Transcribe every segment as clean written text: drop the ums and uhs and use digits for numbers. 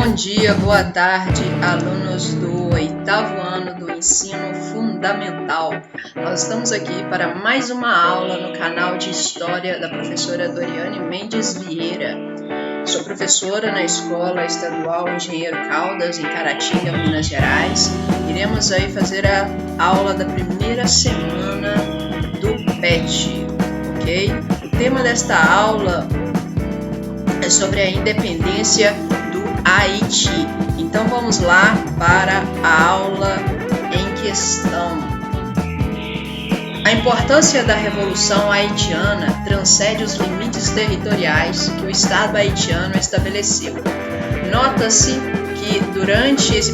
Bom dia, boa tarde, alunos do 8º ano do ensino fundamental. Nós estamos aqui para mais uma aula no canal de História da professora Doriane Mendes Vieira. Sou professora na Escola Estadual Engenheiro Caldas, em Caratinga, Minas Gerais. Iremos aí fazer a aula da primeira semana do PET, ok? O tema desta aula é sobre a independência do Haiti. Então vamos lá para a aula em questão. A importância da Revolução Haitiana transcende os limites territoriais que o Estado haitiano estabeleceu. Nota-se que durante esse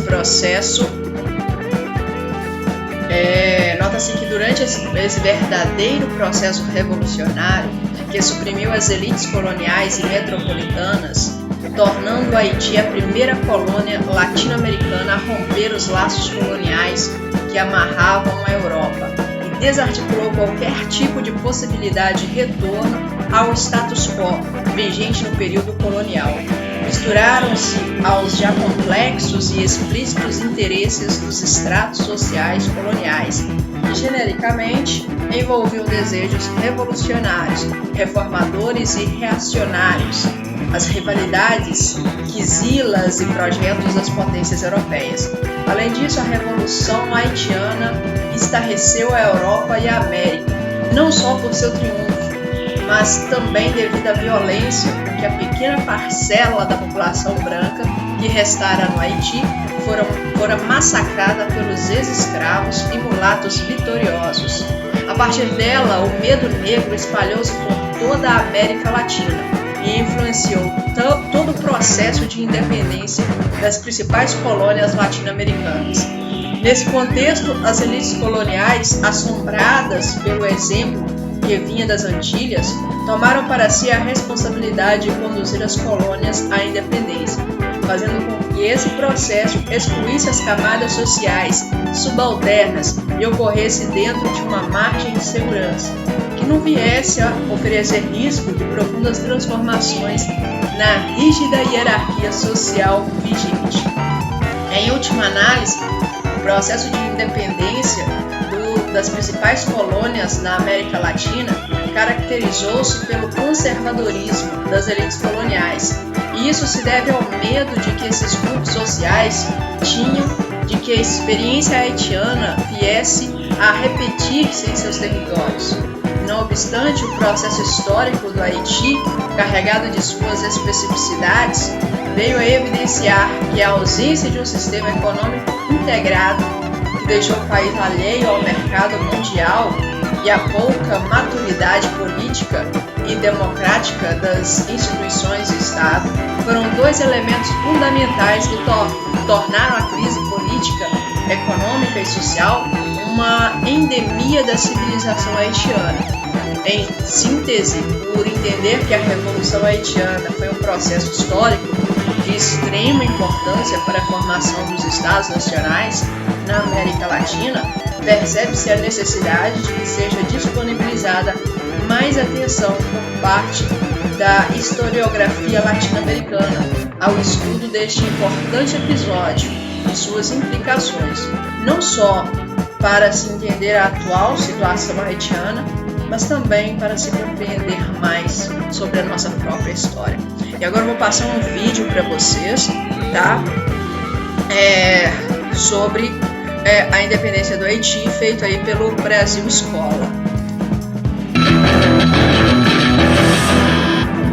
verdadeiro processo revolucionário que suprimiu as elites coloniais e metropolitanas, tornando o Haiti a primeira colônia latino-americana a romper os laços coloniais que amarravam a Europa e desarticulou qualquer tipo de possibilidade de retorno ao status quo vigente no período colonial. Misturaram-se aos já complexos e explícitos interesses dos estratos sociais coloniais, que genericamente envolviam desejos revolucionários, reformadores e reacionários, as rivalidades, quizilas e projetos das potências europeias. Além disso, a Revolução Haitiana estarreceu a Europa e a América, não só por seu triunfo, mas também devido à violência com que a pequena parcela da população branca que restara no Haiti fora massacrada pelos ex-escravos e mulatos vitoriosos. A partir dela, o medo negro espalhou-se por toda a América Latina e influenciou todo o processo de independência das principais colônias latino-americanas. Nesse contexto, as elites coloniais, assombradas pelo exemplo que vinha das Antilhas, tomaram para si a responsabilidade de conduzir as colônias à independência, fazendo com que esse processo excluísse as camadas sociais subalternas e ocorresse dentro de uma margem de segurança, que não viesse a oferecer risco de profundas transformações na rígida hierarquia social vigente. Em última análise, o processo de independência das principais colônias na América Latina caracterizou-se pelo conservadorismo das elites coloniais, e isso se deve ao medo de que esses grupos sociais tinham de que a experiência haitiana viesse a repetir-se em seus territórios. Não obstante, o processo histórico do Haiti, carregado de suas especificidades, veio a evidenciar que a ausência de um sistema econômico integrado que deixou o país alheio ao mercado mundial e a pouca maturidade política e democrática das instituições do Estado foram dois elementos fundamentais que tornaram a crise política, econômica e social uma endemia da civilização haitiana. Em síntese, por entender que a Revolução Haitiana foi um processo histórico de extrema importância para a formação dos Estados nacionais na América Latina, percebe-se a necessidade de que seja disponibilizada mais atenção por parte da historiografia latino-americana ao estudo deste importante episódio e suas implicações, não só para se entender a atual situação haitiana, mas também para se compreender mais sobre a nossa própria história. E agora eu vou passar um vídeo para vocês, tá? Sobre a independência do Haiti, feito aí pelo Brasil Escola.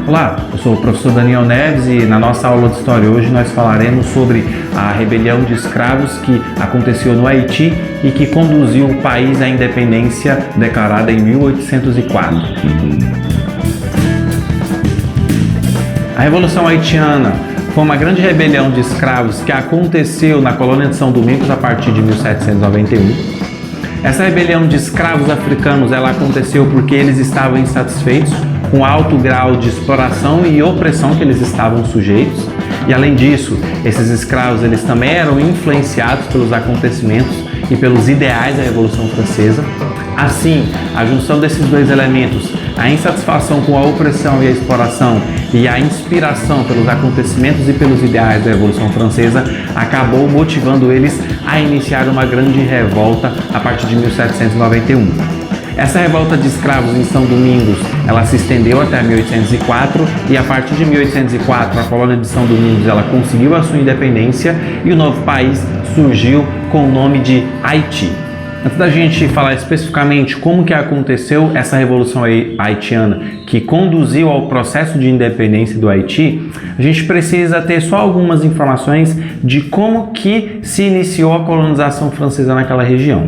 Olá, eu sou o professor Daniel Neves e na nossa aula de História hoje nós falaremos sobre a rebelião de escravos que aconteceu no Haiti e que conduziu o país à independência declarada em 1804. A Revolução Haitiana foi uma grande rebelião de escravos que aconteceu na colônia de São Domingos a partir de 1791. Essa rebelião de escravos africanos ela aconteceu porque eles estavam insatisfeitos com o alto grau de exploração e opressão que eles estavam sujeitos. E além disso, esses escravos eles também eram influenciados pelos acontecimentos e pelos ideais da Revolução Francesa. Assim, a junção desses dois elementos a insatisfação com a opressão e a exploração e a inspiração pelos acontecimentos e pelos ideais da Revolução Francesa acabou motivando eles a iniciar uma grande revolta a partir de 1791. Essa revolta de escravos em São Domingos, ela se estendeu até 1804 e a partir de 1804 a colônia de São Domingos ela conseguiu a sua independência e o novo país surgiu com o nome de Haiti. Antes da gente falar especificamente como que aconteceu essa revolução haitiana que conduziu ao processo de independência do Haiti, a gente precisa ter só algumas informações de como que se iniciou a colonização francesa naquela região.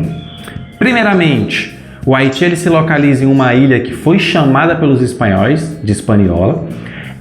Primeiramente, o Haiti ele se localiza em uma ilha que foi chamada pelos espanhóis de Hispaniola.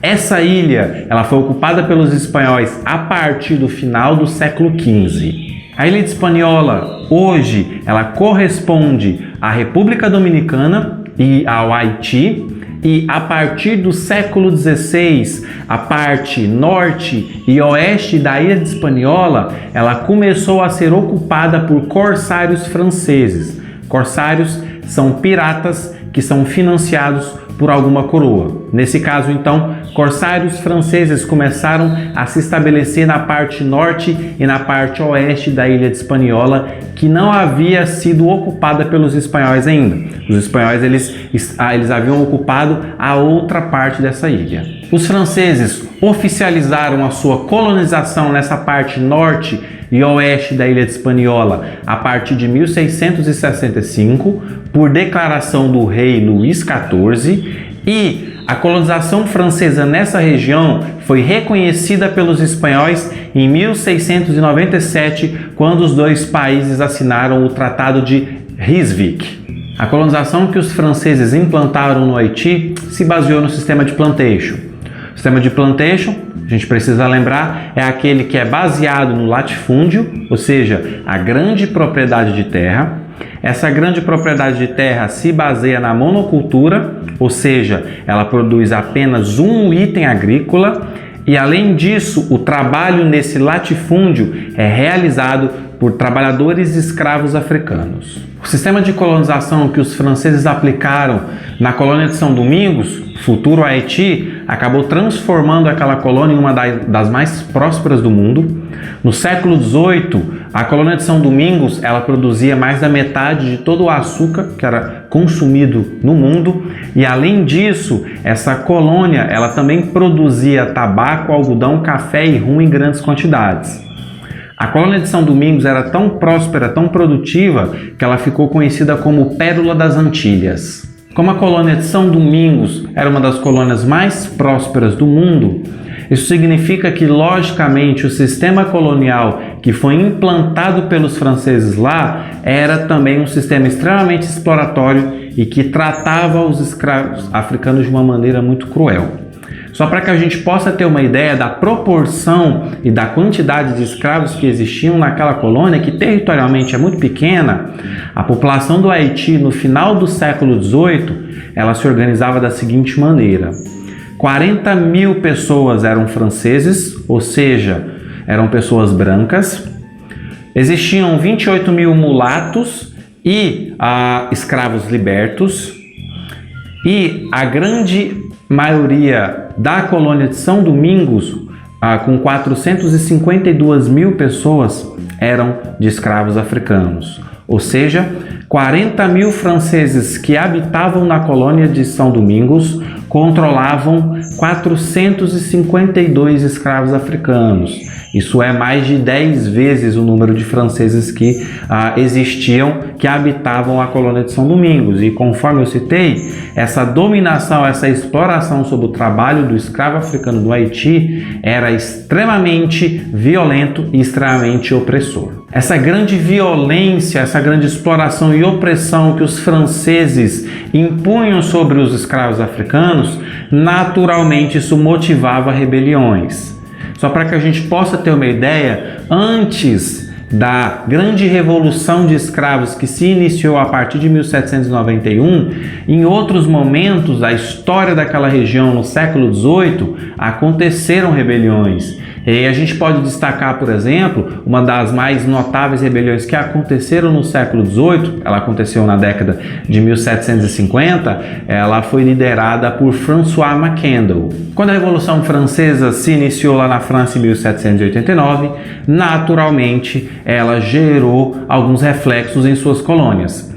Essa ilha ela foi ocupada pelos espanhóis a partir do final do século XV. A ilha de Hispaniola, hoje, ela corresponde à República Dominicana e ao Haiti, e a partir do século XVI, a parte norte e oeste da ilha de Hispaniola, ela começou a ser ocupada por corsários franceses. Corsários são piratas que são financiados por alguma coroa. Nesse caso, então, corsários franceses começaram a se estabelecer na parte norte e na parte oeste da ilha de Hispaniola, que não havia sido ocupada pelos espanhóis ainda. Os espanhóis eles haviam ocupado a outra parte dessa ilha. Os franceses oficializaram a sua colonização nessa parte norte e oeste da ilha de Hispaniola a partir de 1665, por declaração do rei Luís XIV, e a colonização francesa nessa região foi reconhecida pelos espanhóis em 1697, quando os dois países assinaram o Tratado de Ryswick. A colonização que os franceses implantaram no Haiti se baseou no sistema de plantation. O sistema de plantation, a gente precisa lembrar, é aquele que é baseado no latifúndio, ou seja, a grande propriedade de terra. Essa grande propriedade de terra se baseia na monocultura, ou seja, ela produz apenas um item agrícola e, além disso, o trabalho nesse latifúndio é realizado por trabalhadores escravos africanos. O sistema de colonização que os franceses aplicaram na colônia de São Domingos, futuro Haiti, acabou transformando aquela colônia em uma das mais prósperas do mundo. No século XVIII, a colônia de São Domingos ela produzia mais da metade de todo o açúcar que era consumido no mundo, e além disso, essa colônia ela também produzia tabaco, algodão, café e rum em grandes quantidades. A colônia de São Domingos era tão próspera, tão produtiva, que ela ficou conhecida como Pérola das Antilhas. Como a colônia de São Domingos era uma das colônias mais prósperas do mundo, isso significa que, logicamente, o sistema colonial que foi implantado pelos franceses lá era também um sistema extremamente exploratório e que tratava os escravos africanos de uma maneira muito cruel. Só para que a gente possa ter uma ideia da proporção e da quantidade de escravos que existiam naquela colônia, que territorialmente é muito pequena, a população do Haiti no final do século XVIII, ela se organizava da seguinte maneira: 40 mil pessoas eram franceses, ou seja, eram pessoas brancas, existiam 28 mil mulatos e escravos libertos, e a grande maioria da colônia de São Domingos, com 452 mil pessoas, eram de escravos africanos. Ou seja, 40 mil franceses que habitavam na colônia de São Domingos controlavam 452 escravos africanos. Isso é mais de 10 vezes o número de franceses que existiam, que habitavam a colônia de São Domingos. E conforme eu citei, essa dominação, essa exploração sobre o trabalho do escravo africano do Haiti era extremamente violento e extremamente opressor. Essa grande violência, essa grande exploração e opressão que os franceses impunham sobre os escravos africanos, naturalmente isso motivava rebeliões. Só para que a gente possa ter uma ideia, antes da grande revolução de escravos que se iniciou a partir de 1791, em outros momentos da história daquela região no século XVIII, aconteceram rebeliões. E a gente pode destacar, por exemplo, uma das mais notáveis rebeliões que aconteceram no século XVIII, ela aconteceu na década de 1750, ela foi liderada por François Mackendal. Quando a Revolução Francesa se iniciou lá na França em 1789, naturalmente ela gerou alguns reflexos em suas colônias.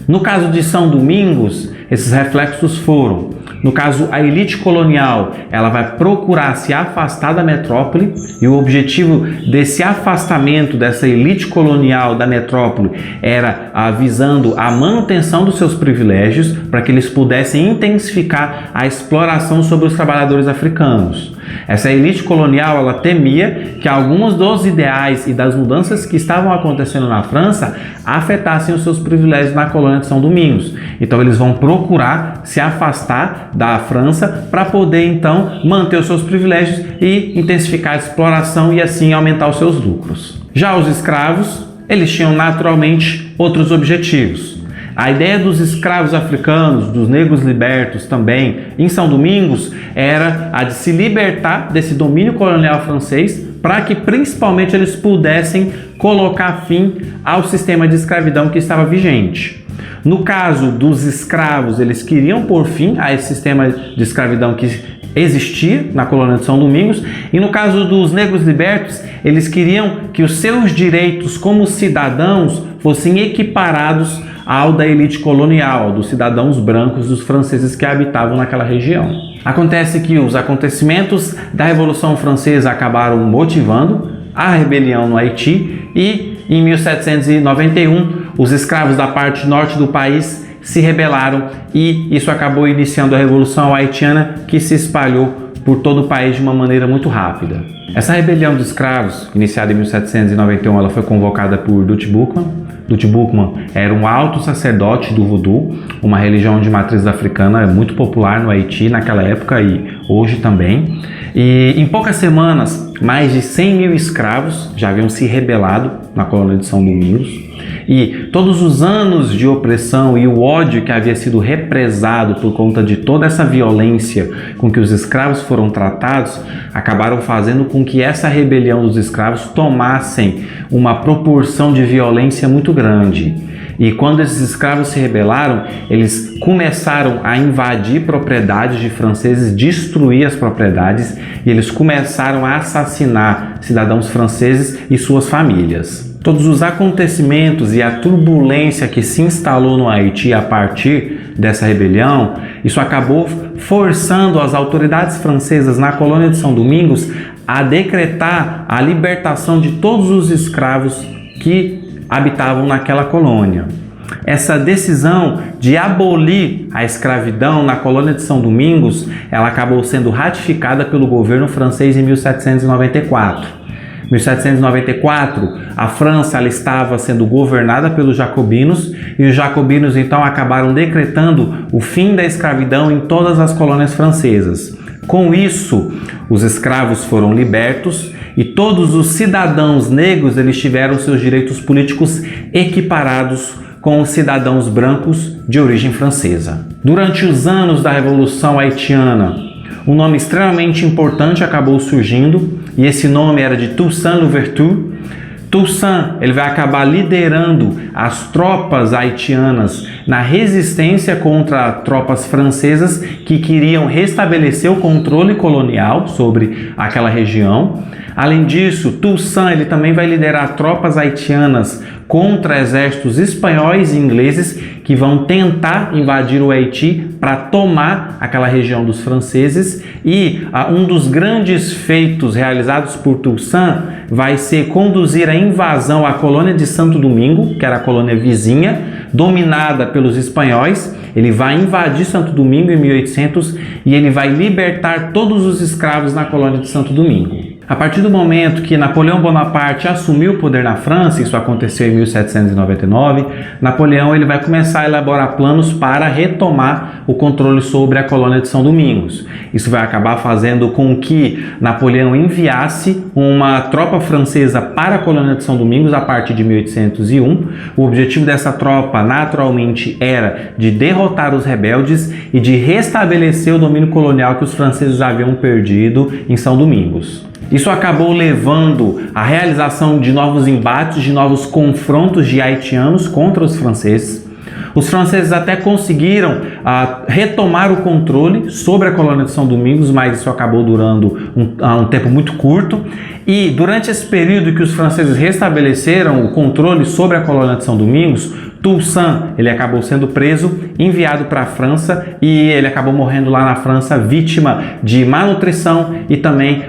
No caso de São Domingos, esses reflexos foram: no caso, a elite colonial, ela vai procurar se afastar da metrópole, e o objetivo desse afastamento dessa elite colonial da metrópole era visando a manutenção dos seus privilégios para que eles pudessem intensificar a exploração sobre os trabalhadores africanos. Essa elite colonial, ela temia que alguns dos ideais e das mudanças que estavam acontecendo na França afetassem os seus privilégios na colônia de São Domingos. Então eles vão procurar se afastar da França para poder então manter os seus privilégios e intensificar a exploração e assim aumentar os seus lucros. Já os escravos, eles tinham naturalmente outros objetivos. A ideia dos escravos africanos, dos negros libertos também em São Domingos, era a de se libertar desse domínio colonial francês para que principalmente eles pudessem colocar fim ao sistema de escravidão que estava vigente. No caso dos escravos, eles queriam pôr fim a esse sistema de escravidão que existia na colônia de São Domingos, e no caso dos negros libertos, eles queriam que os seus direitos como cidadãos fossem equiparados ao da elite colonial, dos cidadãos brancos, dos franceses que habitavam naquela região. Acontece que os acontecimentos da Revolução Francesa acabaram motivando a rebelião no Haiti e, em 1791, os escravos da parte norte do país se rebelaram e isso acabou iniciando a Revolução Haitiana, que se espalhou por todo o país de uma maneira muito rápida. Essa rebelião dos escravos, iniciada em 1791, ela foi convocada por Dutch Buckman. Dutch Buckman era um alto sacerdote do Voodoo, uma religião de matriz africana muito popular no Haiti naquela época e hoje também. E em poucas semanas, mais de 100 mil escravos já haviam se rebelado na colônia de São Domingos. E todos os anos de opressão e o ódio que havia sido represado por conta de toda essa violência com que os escravos foram tratados, acabaram fazendo com que essa rebelião dos escravos tomassem uma proporção de violência muito grande. E quando esses escravos se rebelaram, eles começaram a invadir propriedades de franceses, destruir as propriedades, e eles começaram a assassinar cidadãos franceses e suas famílias. Todos os acontecimentos e a turbulência que se instalou no Haiti a partir dessa rebelião, isso acabou forçando as autoridades francesas na colônia de São Domingos a decretar a libertação de todos os escravos que habitavam naquela colônia. Essa decisão de abolir a escravidão na colônia de São Domingos, ela acabou sendo ratificada pelo governo francês em 1794. Em 1794, a França ela estava sendo governada pelos jacobinos e os jacobinos então acabaram decretando o fim da escravidão em todas as colônias francesas. Com isso, os escravos foram libertos e todos os cidadãos negros eles tiveram seus direitos políticos equiparados com os cidadãos brancos de origem francesa. Durante os anos da Revolução Haitiana, um nome extremamente importante acabou surgindo e esse nome era de Toussaint Louverture. Toussaint ele vai acabar liderando as tropas haitianas na resistência contra tropas francesas que queriam restabelecer o controle colonial sobre aquela região. Além disso, Toussaint ele também vai liderar tropas haitianas contra exércitos espanhóis e ingleses que vão tentar invadir o Haiti para tomar aquela região dos franceses. E um dos grandes feitos realizados por Toussaint vai ser conduzir a invasão à colônia de Santo Domingo, que era a colônia vizinha, dominada pelos espanhóis. Ele vai invadir Santo Domingo em 1800 e ele vai libertar todos os escravos na colônia de Santo Domingo. A partir do momento que Napoleão Bonaparte assumiu o poder na França, isso aconteceu em 1799, Napoleão ele vai começar a elaborar planos para retomar o controle sobre a colônia de São Domingos. Isso vai acabar fazendo com que Napoleão enviasse uma tropa francesa para a colônia de São Domingos a partir de 1801. O objetivo dessa tropa, naturalmente, era de derrotar os rebeldes e de restabelecer o domínio colonial que os franceses haviam perdido em São Domingos. Isso acabou levando à realização de novos embates, de novos confrontos de haitianos contra os franceses. Os franceses até conseguiram retomar o controle sobre a colônia de São Domingos, mas isso acabou durando um tempo muito curto. E durante esse período que os franceses restabeleceram o controle sobre a colônia de São Domingos, Toussaint ele acabou sendo preso, enviado para a França, e ele acabou morrendo lá na França, vítima de malnutrição e também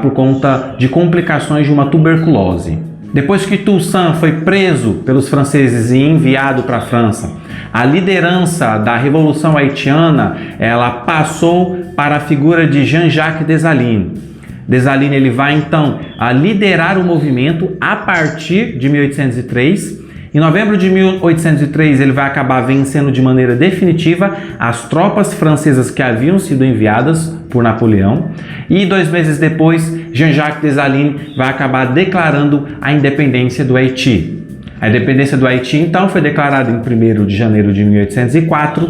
por conta de complicações de uma tuberculose. Depois que Toussaint foi preso pelos franceses e enviado para a França, a liderança da Revolução Haitiana ela passou para a figura de Jean-Jacques Dessalines. Dessalines ele vai então liderar o movimento a partir de 1803. Em novembro de 1803, ele vai acabar vencendo de maneira definitiva as tropas francesas que haviam sido enviadas por Napoleão. E 2 meses depois, Jean-Jacques Dessalines vai acabar declarando a independência do Haiti. A independência do Haiti, então, foi declarada em 1º de janeiro de 1804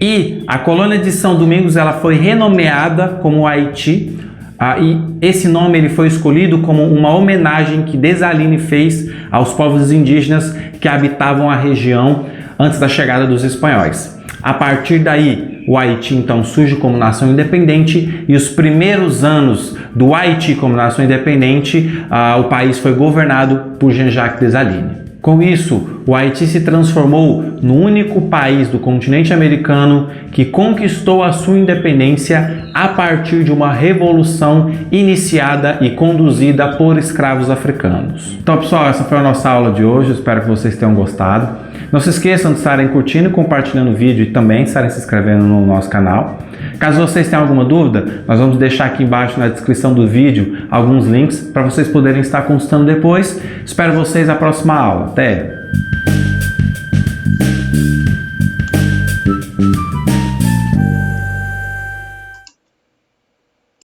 e a colônia de São Domingos ela foi renomeada como Haiti. E esse nome ele foi escolhido como uma homenagem que Dessalines fez aos povos indígenas que habitavam a região antes da chegada dos espanhóis. A partir daí, o Haiti então surge como nação independente e os primeiros anos do Haiti como nação independente, o país foi governado por Jean-Jacques Dessalines. Com isso, o Haiti se transformou no único país do continente americano que conquistou a sua independência a partir de uma revolução iniciada e conduzida por escravos africanos. Então, pessoal, essa foi a nossa aula de hoje. Espero que vocês tenham gostado. Não se esqueçam de estarem curtindo e compartilhando o vídeo e também de estarem se inscrevendo no nosso canal. Caso vocês tenham alguma dúvida, nós vamos deixar aqui embaixo na descrição do vídeo alguns links para vocês poderem estar consultando depois. Espero vocês na próxima aula. Até!